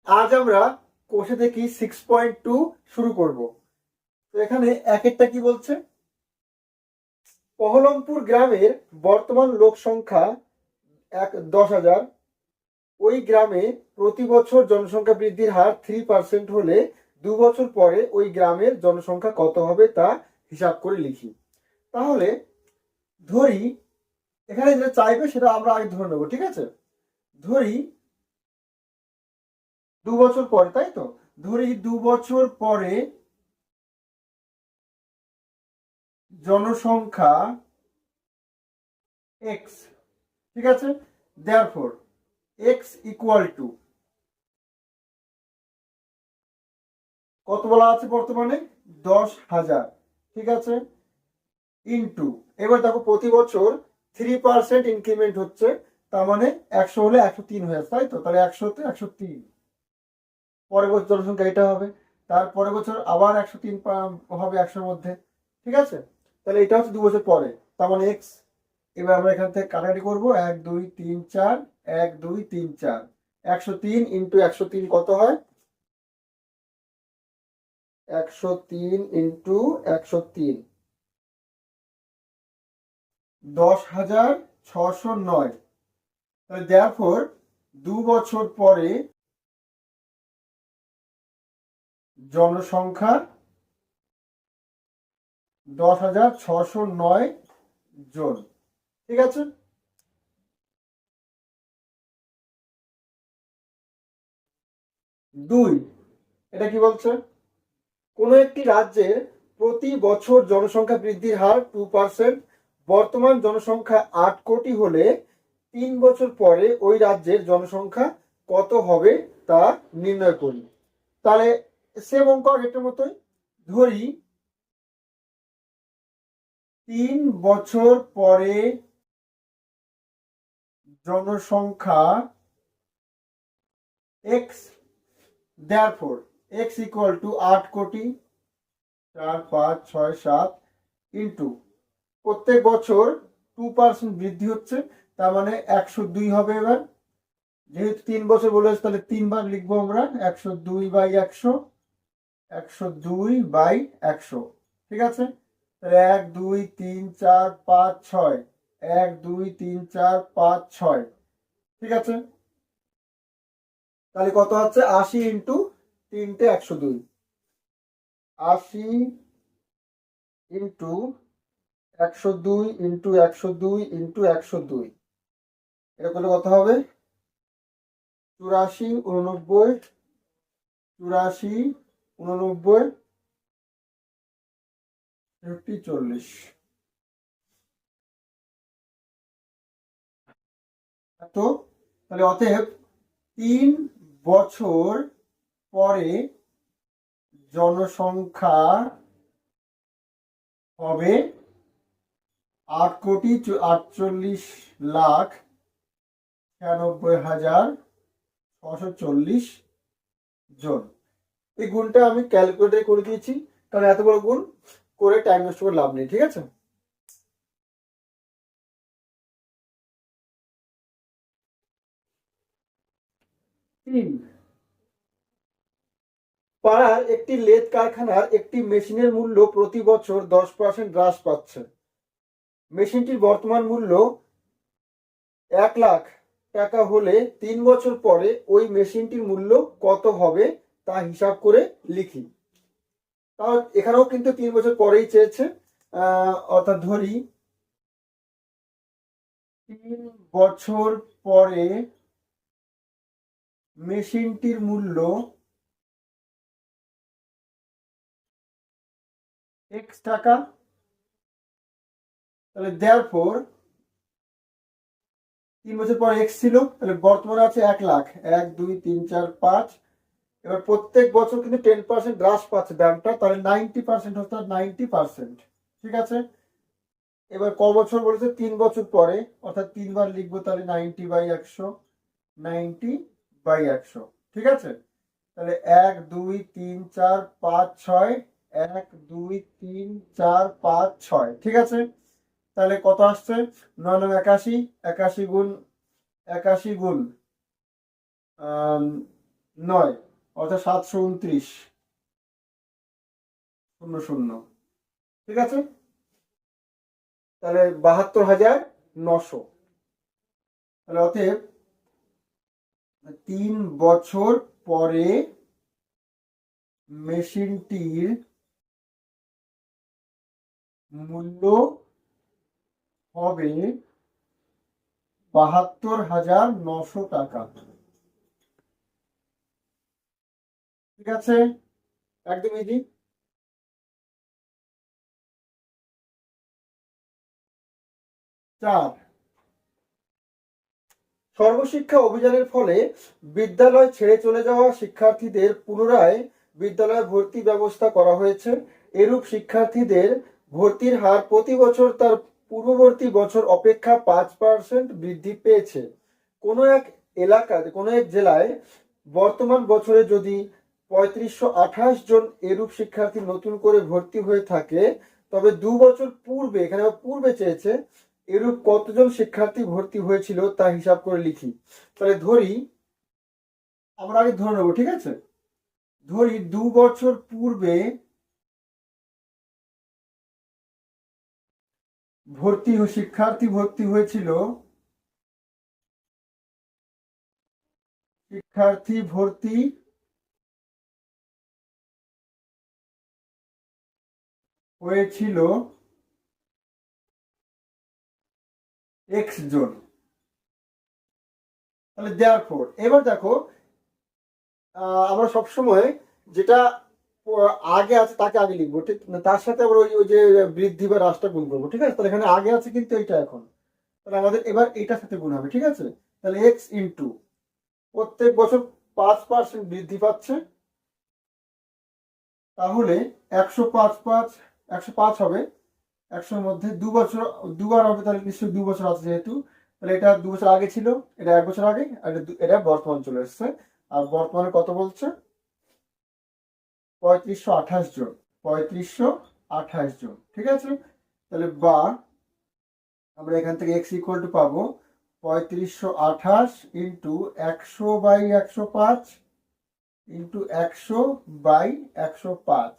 আজ আমরা কোষে থেকে 6.2 শুরু করব। তো এখানে এক একটা কি বলছে, বহরমপুর গ্রামের বর্তমান লোক সংখ্যা 10,000। ওই গ্রামে প্রতি বছর জনসংখ্যা বৃদ্ধির হার 3% হলে 2 বছর পরে ওই গ্রামের জনসংখ্যা কত হবে তা হিসাব করে লিখি। তাহলে ধরি এখানে যেটা চাইবে সেটা আমরা আগে ধরে নেবো, ঠিক আছে? ধরি 2 বছর পরে, তাই তো? ধরি 2 বছর পরে জনসংখ্যা এক্স, ঠিক আছে? দেয়ারফর এক্স ইকুয়াল টু কত বলা আছে বর্তমানে? 10,000, ঠিক আছে? ইন্টু, এবার দেখো প্রতি বছর 3% ইনক্রিমেন্ট হচ্ছে, তার মানে 100 হলে 103 হয়ে যাচ্ছে, তাই তো? তাহলে 100 তে 103, পরের বছর জনসংখ্যা এটা হবে, তারপরের বছর আবার 103 হবে 100-র মধ্যে, ঠিক আছে? তাহলে এটা হচ্ছে 2 বছর পরে, তার মানে এক্স। এবার আমরা এখান থেকে কাটাকাটি করবো, 1 2 3 4, 1 2 3 4, 103 ইন্টু 103 কত হয়? 103 ইন্টু 103 10,609। তাহলে দেয়ারফর 2 বছর পরে জনসংখ্যা 10,609 জন, ঠিক আছে? দুই, এটা কি বলছে? কোনো একটি রাজ্যের প্রতি বছর জনসংখ্যা বৃদ্ধির হার 2%। বর্তমান জনসংখ্যা 8 কোটি হলে 3 বছর পরে ওই রাজ্যের জনসংখ্যা কত হবে তা নির্ণয় করি। তাহলে সেম অঙ্ক আগেরটার মতোই। ধরি 3 বছর পরে জনসংখ্যা x, therefore x equal to 8 কোটি 4 5 6 7 ইন্টু প্রত্যেক বছর 2% বৃদ্ধি হচ্ছে, তার মানে 102 হবে। এবার যেহেতু 3 বছর বলেছে তাহলে 3 বার লিখবো আমরা, 102/100, 102/100, ঠিক আছে? তাহলে 1 2 3 4 5 6, 1 2 3 4 5 6, ঠিক আছে? তাহলে কত হচ্ছে? 80 ইন্টু 3টে 102, 80 ইন্টু 102 ইন্টু 102 ইন্টু 102, এটা করলে কত হবে? 84 89, 84 89 40। তো তাহলে অতএব 3 বছর পরে জনসংখ্যা হবে 8,48,96,640 জন। এই গুণটা আমি ক্যালকুলেটরে করে দিয়েছি, কারণ এত বড় গুণ করে টাইম নষ্ট করে লাভ নেই, ঠিক আছে? তিন, পাড়ার একটি লেদ কারখানার একটি মেশিনের মূল্য প্রতি বছর 10% হ্রাস পাচ্ছে। মেশিনটির বর্তমান মূল্য 1,00,000 টাকা হলে 3 বছর পরে ওই মেশিনটির মূল্য কত হবে তা হিসাব করে লিখি। তাও এখানেও কিন্তু 3 বছর পরেই চেয়েছে, অর্থাৎ ধরি 3 বছর পরে মেশিনটির মূল্য এক্স টাকা। তাহলে দেয়ারফর 3 বছর পর এক্স ছিল, তাহলে বর্তমানে আছে 1,00,000, 1 2 3 4 5। এবার প্রত্যেক বছর কিন্তু 10% হ্রাস পাচ্ছে দামটা, তাহলে 90% হচ্ছে 90%, ঠিক আছে? এবার ক বছর বলেছে? 3 বছর পরে, অর্থাৎ 3 বার লিখবো, তাহলে 90/100, 90/100, ঠিক আছে? তাহলে 1 2 3 4 5 6, 1 2 3 4 5 6, ঠিক আছে? তাহলে কত আসছে? 9 9 81, 81 গুণ 81 গুণ 9, অর্থাৎ 729,000। ঠিক আছে, তাহলে 72,900। তাহলে অতএব 3 বছর পরে মেশিনটির মূল্য হবে 72,900 টাকা। ঠিক আছে, একদম ইজি। 4, সর্বশিক্ষা অভিযানের ফলে বিদ্যালয় ছেড়ে চলে যাওয়া শিক্ষার্থীদের পুনরায় বিদ্যালয়ে ভর্তি ব্যবস্থা করা হয়েছে। এরূপ শিক্ষার্থীদের ভর্তির হার প্রতি বছর তার পূর্ববর্তী বছর অপেক্ষা 5% বৃদ্ধি পেয়েছে। কোনো এক এলাকায়, কোনো এক জেলায় বর্তমান বছরে যদি 3528 জন এরূপ শিক্ষার্থী নতুন করে ভর্তি হয়ে থাকে, তবে 2 বছর পূর্বে, এখানে পূর্বে চেয়েছে, এরূপ কতজন শিক্ষার্থী ভর্তি হয়েছিল তা হিসাব করে লিখি। তাহলে ধরি, আমরা আগে ধরে নেবো, ঠিক আছে। ধরি 2 বছর পূর্বে শিক্ষার্থী ভর্তি হয়েছিল, শিক্ষার্থী ভর্তি হয়েছিল x জন। তাহলে দেয়ারফর, এবার দেখো, আমরা সবসময় যেটা আগে আছে তাকে আগে লিখবো, ঠিক, তার সাথে আবার ওই যে বৃদ্ধি বা হ্রাসটা গুণ করবো। ঠিক আছে, তাহলে এখানে আগে আছে কিন্তু এটা এখন, তাহলে আমাদের এবার এটার সাথে গুণ হবে। ঠিক আছে, তাহলে এক্স ইন্টু প্রত্যেক বছর 5% বৃদ্ধি পাচ্ছে, তাহলে 105 হবে। 100-র মধ্যে 2 বছর, দুবার হবে, তাহলে নিশ্চয়ই 2 বছর আছে যেহেতু, তাহলে এটা 2 বছর আগে ছিল, এটা 1 বছর আগে, আর এটা বর্তমান চলে এসছে। আর বর্তমানে কত বলছে? 3528 জন, 3528 জন। ঠিক আছে, তাহলে বা আমরা এখান থেকে x ইকুয়াল টু পাবো 3528 ইন্টু 100/105 ইন্টু 100/105।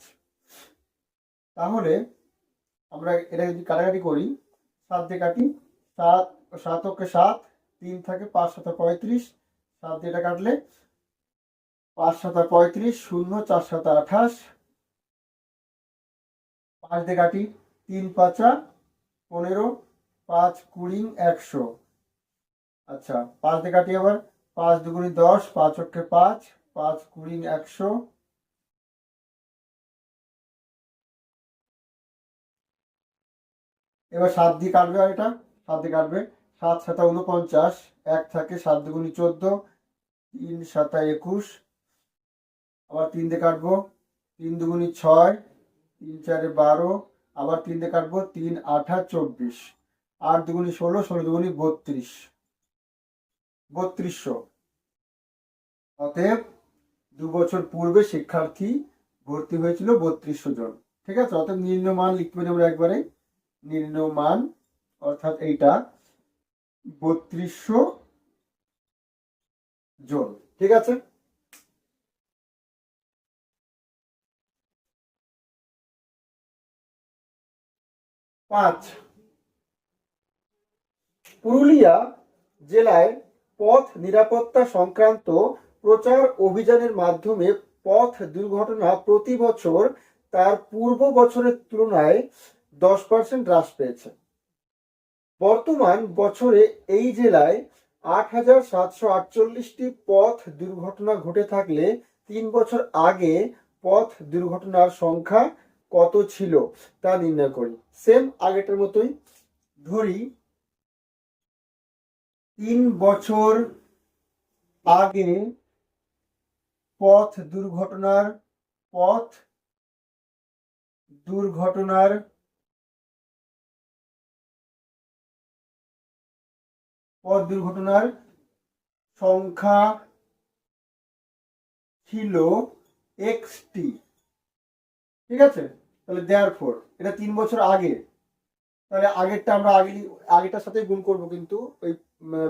তাহলে আমরা এটা যদি কাটাকাটি করি, 7 দিয়ে কাটি, 7 7 ওকে 7, 3 থাকে, 5 7 35, 7 দিয়ে এটা কাটলে 5 7 35, 0 4 7 28, 5 দিয়ে কাটি, 3 5 15, 5 20 100। আচ্ছা, 5 দিয়ে কাটি আবার, 5 2 10, 5 ওকে 5, 5 20 100। এবার 7 দিয়ে কাটবে, আর এটা 7 দিয়ে কাটবে, 7 7 49, 1 থাকে, 7 2 14, 3 7 21। আবার 3 দিয়ে কাটবো, 3 2 6, 3 4 12, আবার 3 দিয়ে কাটবো, 3 8 24, 8 2 16, 16 2 32, 3200। অতএব 2 বছর পূর্বে শিক্ষার্থী ভর্তি হয়েছিল 3200 জন। ঠিক আছে, অতএব নির্ণয় মান লিখতে পারি আমরা একবারে, নির্ণয় মান অর্থাৎ এইটা 3200 জন। ঠিক আছে, 5, পুরুলিয়া জেলায় পথ নিরাপত্তা সংক্রান্ত প্রচার অভিযানের মাধ্যমে পথ দুর্ঘটনা প্রতি বছর তার পূর্ব বছরের তুলনায় 10% হ্রাস পেয়েছে। বর্তমান বছরে এই জেলায় 8,748টি পথ দুর্ঘটনা ঘটে থাকলে 3 বছর আগে পথ দুর্ঘটনার সংখ্যা কত ছিল তা নির্ণয় করি। সেম আগেটার মতোই, ধরি 3 বছর আগে পথ দুর্ঘটনার সংখ্যা ছিল এক্সটি। ঠিক আছে, তাহলে দেয়ারফর এটা 3 বছর আগে, তাহলে আগেরটা আমরা আগেটার সাথে গুণ করব, কিন্তু ওই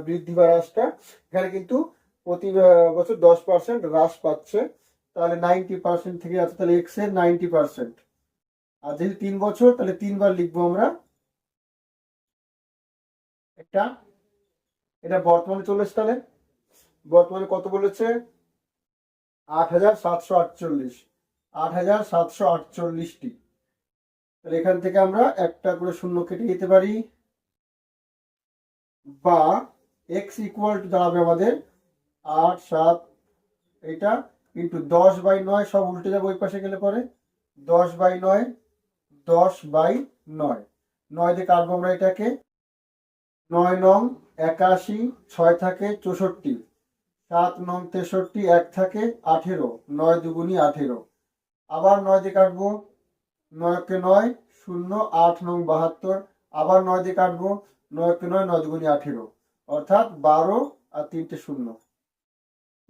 বৃদ্ধি বা হ্রাসটা এখানে কিন্তু প্রতি বছর 10% হ্রাস পাচ্ছে, তাহলে 90% থেকে আছে, তাহলে এক্স এর 90%। আর যেহেতু 3 বছর, তাহলে 3 বার লিখবো আমরা। এটা এটা বর্তমানে চলে এসেছে, তাহলে বর্তমানে কত বলেছে? 8,748, 8,748টি। তাহলে এখান থেকে আমরা একটা করে শূন্য কেটে দিতে পারি, বা এক্স ইকুয়াল টু দাঁড়াবে আমাদের 8, 7, এটা ইন্টু 10/9, সব উল্টে যাবে ওই পাশে গেলে পরে 10/9, 10/9, 9 দিয়ে কাটবো আমরা এটাকে। 9 নং 81, 6 থাকে 64, 7 নং 63, 1 থাকে 18, 9 দুগুণী 18। আবার 9 দিয়ে কাটবো, 9 কে 9, 0, 8 নং 72, আবার 9 দিয়ে কাটবো, 9 কে 9, 9 দুগুণী 18, অর্থাৎ 12 আর 3টে 0,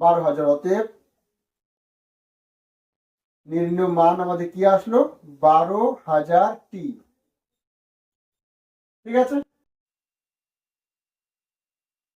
12,000। অতএব নির্ণয় মান আমাদের কি আসলো? 12,000টি। ঠিক আছে।